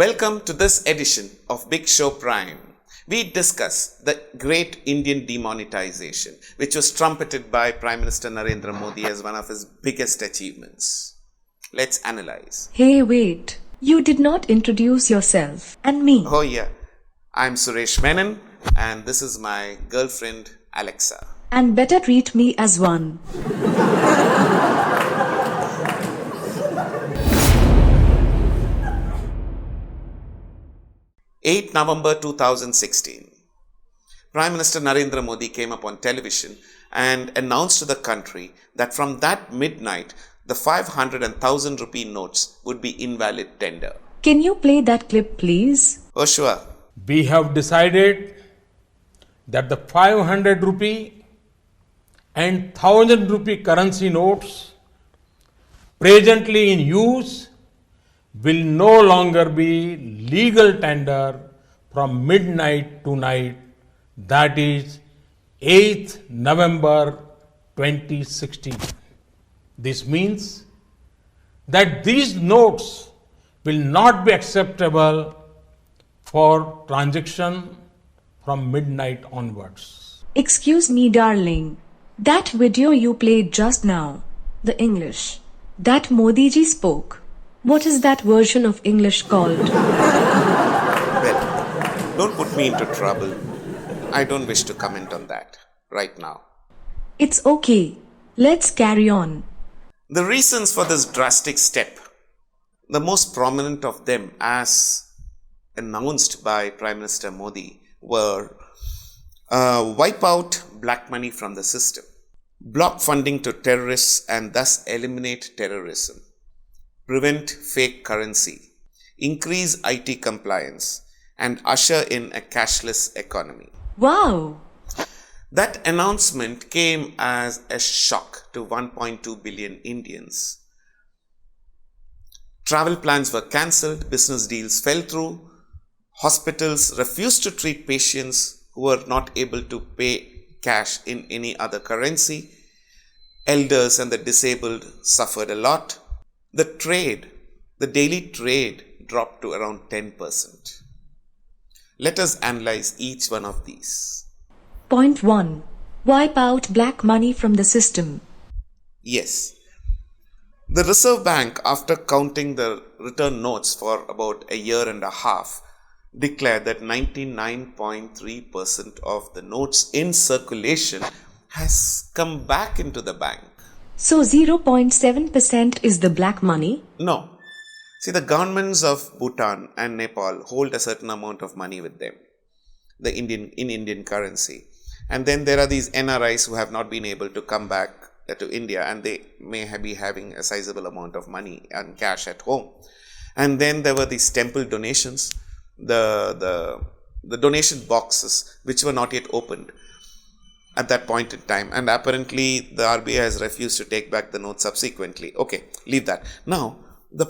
Welcome to this edition of Big Show Prime. We discuss the great Indian demonetization, which was trumpeted by Prime Minister Narendra Modi as one of his biggest achievements. Let's analyze. Hey, wait. You did not introduce yourself and me. Oh yeah, I'm Suresh Menon and this is my girlfriend Alexa. And better treat me as one. 8 November 2016. Prime Minister Narendra Modi came up on television and announced to the country that from that midnight, the 500 and 1000 rupee notes would be invalid tender. Can you play that clip, please? Oh, sure. We have decided that the 500 rupee and 1000 rupee currency notes presently in use will no longer be legal tender from midnight to night, that is 8th November 2016. This means that these notes will not be acceptable for transaction from midnight onwards. Excuse me, darling. That video you played just now, the English, that Modi ji spoke. What is that version of English called? Well, don't put me into trouble. I don't wish to comment on that right now. It's okay. Let's carry on. The reasons for this drastic step, the most prominent of them as announced by Prime Minister Modi were wipe out black money from the system, block funding to terrorists and thus eliminate terrorism, prevent fake currency, increase IT compliance, and usher in a cashless economy. Wow! That announcement came as a shock to 1.2 billion Indians. Travel plans were cancelled, business deals fell through, hospitals refused to treat patients who were not able to pay cash in any other currency, elders and the disabled suffered a lot. The daily trade dropped to around 10%. Let us analyze each one of these. Point 1. Wipe out black money from the system. Yes. The Reserve Bank, after counting the return notes for about a year and a half, declared that 99.3% of the notes in circulation has come back into the bank. So 0.7% is the black money? No. See, the governments of Bhutan and Nepal hold a certain amount of money with them, in Indian currency. And then there are these NRIs who have not been able to come back to India and they may be having a sizable amount of money and cash at home. And then there were these temple donations, the donation boxes which were not yet opened at that point in time, and apparently the RBI has refused to take back the note subsequently. Okay, leave that. Now, the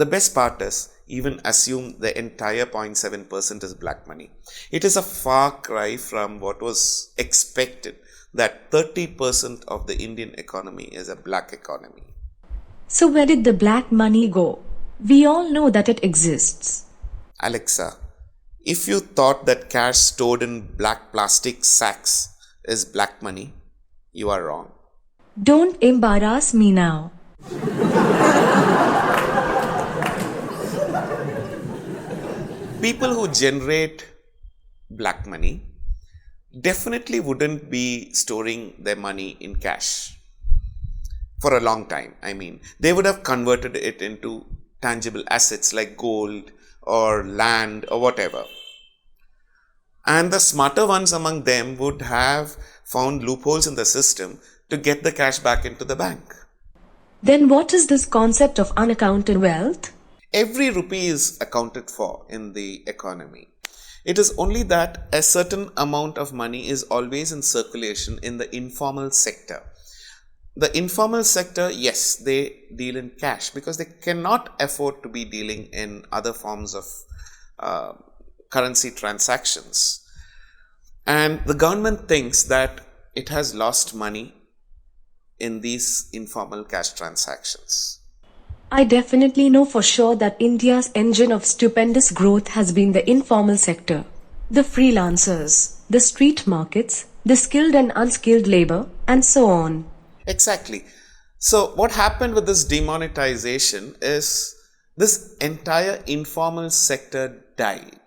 best part is, even assume the entire 0.7% is black money. It is a far cry from what was expected, that 30% of the Indian economy is a black economy. So where did the black money go? We all know that it exists. Alexa, if you thought that cash stored in black plastic sacks is black money, you are wrong. Don't embarrass me now. People who generate black money definitely wouldn't be storing their money in cash for a long time. I mean, they would have converted it into tangible assets like gold or land or whatever. And the smarter ones among them would have found loopholes in the system to get the cash back into the bank. Then what is this concept of unaccounted wealth? Every rupee is accounted for in the economy. It is only that a certain amount of money is always in circulation in the informal sector. The informal sector, yes, they deal in cash because they cannot afford to be dealing in other forms of currency transactions. And the government thinks that it has lost money in these informal cash transactions. I definitely know for sure that India's engine of stupendous growth has been the informal sector. The freelancers, the street markets, the skilled and unskilled labor, and so on. Exactly. So, what happened with this demonetization is this entire informal sector died.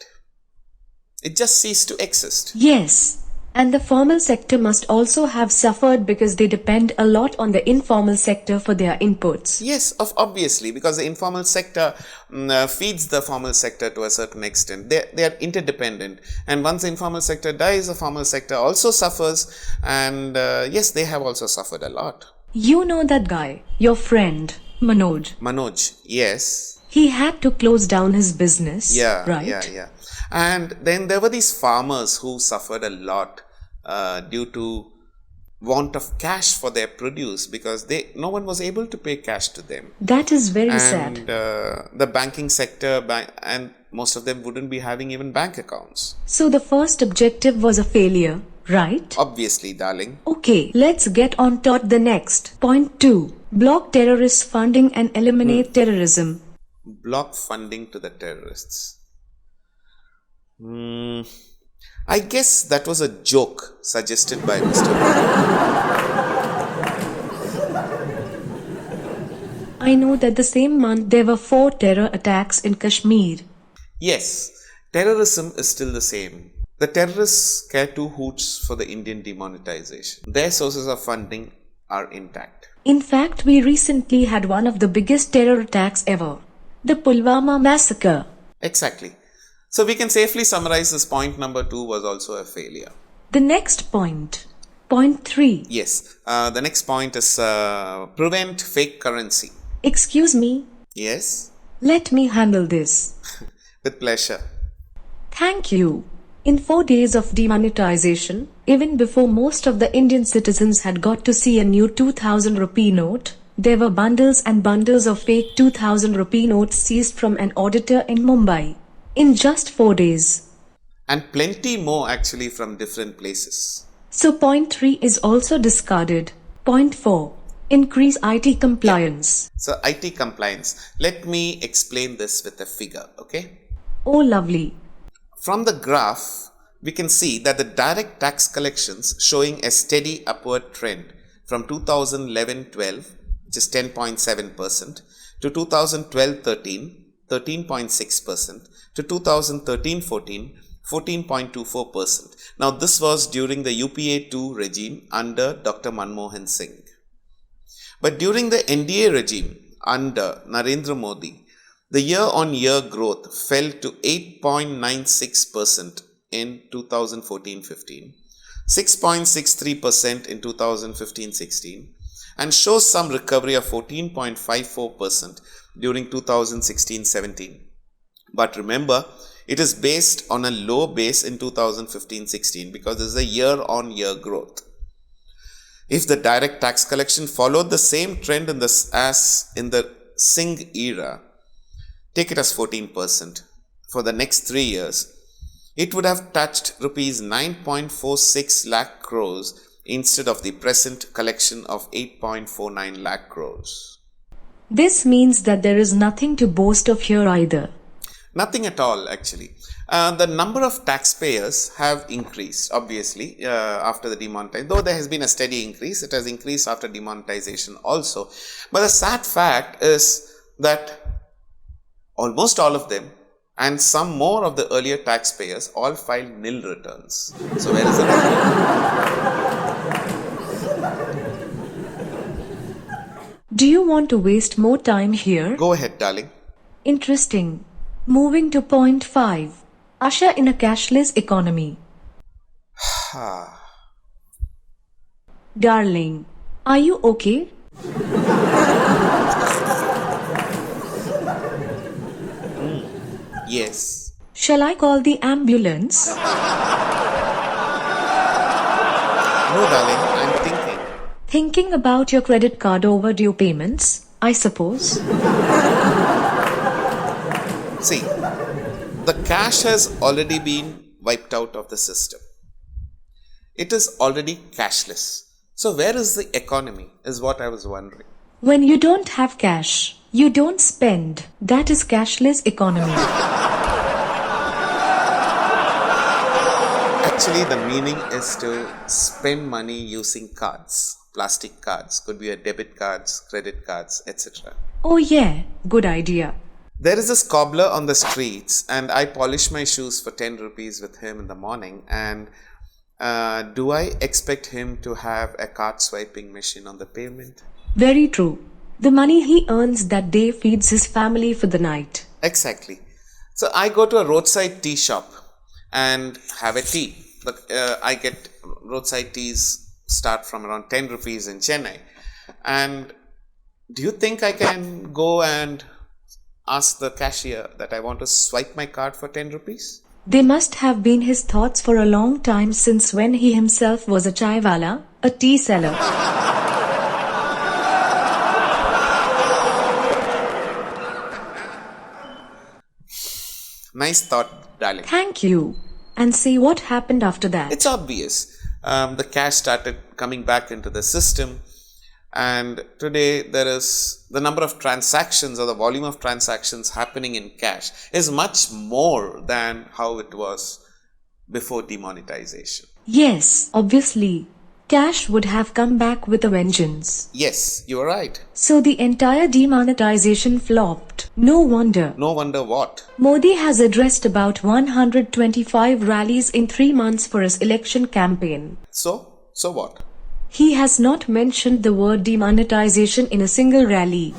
It just ceased to exist. Yes. And the formal sector must also have suffered because they depend a lot on the informal sector for their inputs. Yes, obviously, because the informal sector feeds the formal sector to a certain extent. They are interdependent. And once the informal sector dies, the formal sector also suffers. And yes, they have also suffered a lot. You know that guy, your friend, Manoj. Manoj, yes. He had to close down his business, right? Yeah. And then there were these farmers who suffered a lot due to want of cash for their produce because no one was able to pay cash to them. That is very And sad. the banking sector and most of them wouldn't be having even bank accounts. So the first objective was a failure, right? Obviously, darling. Okay, let's get on to the next. Point 2. Block terrorist funding and eliminate terrorism. Block funding to the terrorists. I guess that was a joke suggested by Mr. I know that the same month there were 4 terror attacks in Kashmir. Yes, terrorism is still the same. The terrorists care two hoots for the Indian demonetization. Their sources of funding are intact. In fact, we recently had one of the biggest terror attacks ever. The Pulwama massacre. Exactly. So we can safely summarize this point number 2 was also a failure. The next point. Point 3. Yes. The next point is prevent fake currency. Excuse me. Yes. Let me handle this. With pleasure. Thank you. In 4 days of demonetization, even before most of the Indian citizens had got to see a new 2000 rupee note, there were bundles and bundles of fake 2000 rupee notes seized from an auditor in Mumbai. In just 4 days. And plenty more actually from different places. So point 3 is also discarded. Point 4. Increase IT compliance. So IT compliance. Let me explain this with a figure, okay? Oh, lovely. From the graph, we can see that the direct tax collections showing a steady upward trend from 2011-12, which is 10.7%, to 2012-13, 13.6%, to 2013-14, 14.24%. Now, this was during the UPA-2 regime under Dr. Manmohan Singh. But during the NDA regime under Narendra Modi, the year-on-year growth fell to 8.96% in 2014-15, 6.63% in 2015-16, and shows some recovery of 14.54% during 2016-17. But remember, it is based on a low base in 2015-16 because this is a year-on-year growth. If the direct tax collection followed the same trend as in the Singh era, take it as 14%, for the next 3 years, it would have touched rupees 9.46 lakh crores instead of the present collection of 8.49 lakh crores. This means that there is nothing to boast of here either. Nothing at all, actually. The number of taxpayers have increased, obviously, after the demonetization. Though there has been a steady increase, it has increased after demonetization also. But the sad fact is that almost all of them and some more of the earlier taxpayers all filed nil returns. So where is the revenue? Do you want to waste more time here? Go ahead, darling. Interesting. Moving to point 5. Usher in a cashless economy. Darling, are you okay? Yes. Shall I call the ambulance? No, darling, I'm thinking. Thinking about your credit card overdue payments, I suppose. See, the cash has already been wiped out of the system. It is already cashless. So where is the economy is what I was wondering. When you don't have cash, You don't spend. That is cashless economy. Actually, the meaning is to spend money using cards, plastic cards, could be a debit cards, credit cards, etc. Oh yeah, good idea. There is this cobbler on the streets, and I polish my shoes for 10 rupees with him in the morning. And do I expect him to have a card swiping machine on the pavement? Very true. The money he earns that day feeds his family for the night. Exactly. So I go to a roadside tea shop and have a tea. I get roadside teas start from around 10 rupees in Chennai. And do you think I can go and ask the cashier that I want to swipe my card for 10 rupees? They must have been his thoughts for a long time, since when he himself was a chaiwala, a tea seller. Nice thought, darling. Thank you. And see what happened after that. It's obvious. The cash started coming back into the system, and today there is the number of transactions, or the volume of transactions happening in cash is much more than how it was before demonetization. Yes, obviously. Cash would have come back with a vengeance. Yes, you are right. So the entire demonetization flopped. No wonder. No wonder what? Modi has addressed about 125 rallies in 3 months for his election campaign. So what? He has not mentioned the word demonetization in a single rally.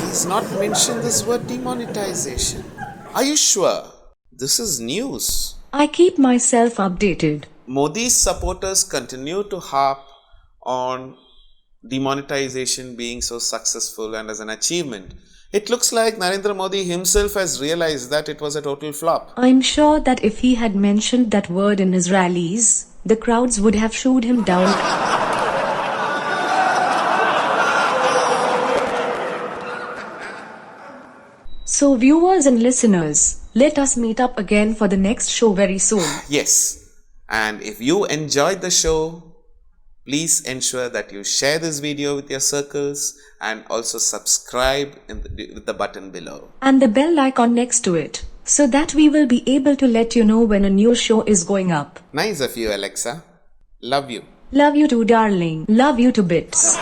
He's not mentioned this word demonetization. Are you sure? This is news. I keep myself updated. Modi's supporters continue to harp on demonetization being so successful and as an achievement. It looks like Narendra Modi himself has realized that it was a total flop. I'm sure that if he had mentioned that word in his rallies, the crowds would have shooed him down. So viewers and listeners, let us meet up again for the next show very soon. Yes. And if you enjoyed the show, please ensure that you share this video with your circles and also subscribe with the button below. And the bell icon next to it, so that we will be able to let you know when a new show is going up. Nice of you, Alexa. Love you. Love you too, darling. Love you to bits.